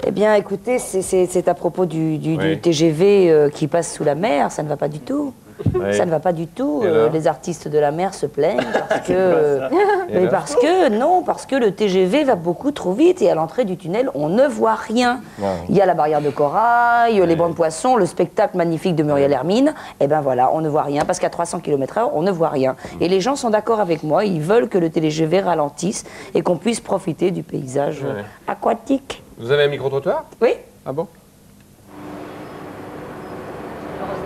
Eh bien, écoutez, c'est à propos du Oui. TGV qui passe sous la mer, ça ne va pas du tout. Oui. Ça ne va pas du tout. Et alors Les artistes de la mer se plaignent parce que, Et alors parce que le TGV va beaucoup trop vite et à l'entrée du tunnel, on ne voit rien. Bon. Il y a la barrière de corail, les bancs de poissons, le spectacle magnifique de Muriel Hermine. Eh bien voilà, on ne voit rien parce qu'à 300 km/h, on ne voit rien. Et les gens sont d'accord avec moi, ils veulent que le TGV ralentisse et qu'on puisse profiter du paysage Ouais. aquatique. Vous avez un micro-trottoir? Oui. Ah bon?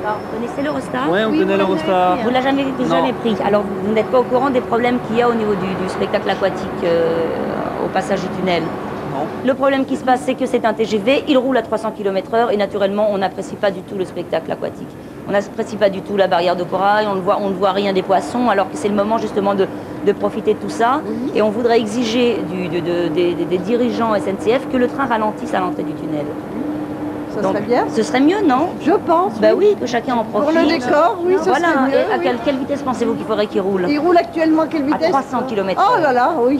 Vous connaissez l'Eurostar? Ouais, on connaît l'Eurostar. Vous ne l'avez jamais pris. Alors, vous n'êtes pas au courant des problèmes qu'il y a au niveau du spectacle aquatique au passage du tunnel? Non. Le problème qui se passe, c'est que c'est un TGV, il roule à 300 km/h et naturellement, on n'apprécie pas du tout le spectacle aquatique. On n'apprécie pas du tout la barrière de corail, on ne voit rien des poissons, alors que c'est le moment justement de profiter de tout ça. Et on voudrait exiger des dirigeants SNCF que le train ralentisse à l'entrée du tunnel. Ça Donc, serait bien. Ce serait mieux, non? Je pense. Bah oui, que chacun en profite. Pour le décor, oui, ça Voilà, serait mieux. et à oui. quelle vitesse pensez-vous qu'il faudrait qu'il roule? Il roule actuellement à quelle À vitesse? 300 km/h. Oh là là, oui,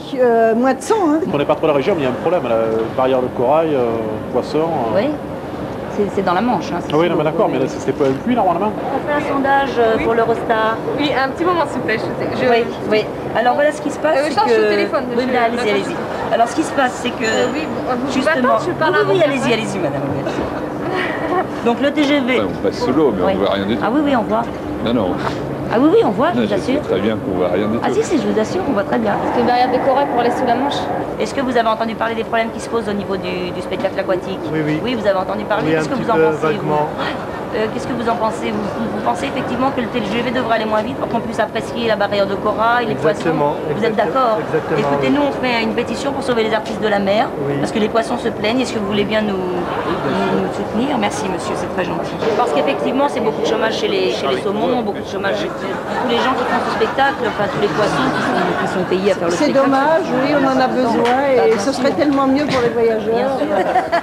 moins de 100. Hein. On n'est pas trop la région, mais il y a un problème, la barrière de corail, poisson. Oui, c'est dans la Manche. Hein, Ah oui, non, mais d'accord, mais là, c'était pas inclus normalement. On fait un sondage pour l'Eurostar. Oui, un petit moment s'il vous plaît. Oui, oui. Alors voilà ce qui se passe. je c'est change que... le téléphone, Oui, monsieur. mais allez-y, allez-y. Alors ce qui se passe, c'est que... oui, vous justement... je parle à oui, mon allez-y, allez-y, madame. Donc le TGV... On passe sous l'eau, mais Oui. on voit rien du tout. Ah oui, oui, on voit. Non, non. Ah oui, oui, on voit, je Non, vous je sais assure. très bien qu'on voit rien du tout. Ah si, je vous assure, on voit très bien. C'est une barrière de corail pour aller sous la Manche. Est-ce que vous avez entendu parler des problèmes qui se posent au niveau du spectacle aquatique? Oui, oui. Oui, vous avez entendu parler. Oui, un Qu'est-ce que petit vous en peu pensez, vous vaguement. Qu'est-ce que vous en pensez vous pensez effectivement que le TGV devrait aller moins vite pour qu'on puisse apprécier la barrière de corail, les Exactement, poissons? Vous êtes d'accord? exactement, Écoutez, oui. nous on fait une pétition pour sauver les artistes de la mer, Oui. parce que les poissons se plaignent. Est-ce que vous voulez bien nous soutenir? Merci monsieur, c'est très gentil. Parce qu'effectivement c'est beaucoup de chômage chez les saumons, beaucoup de chômage chez tous les gens qui font ce spectacle, enfin tous les poissons qui sont payés à faire le C'est spectacle. dommage, oui, on en a besoin et ce serait tellement mieux pour les voyageurs. Bien sûr.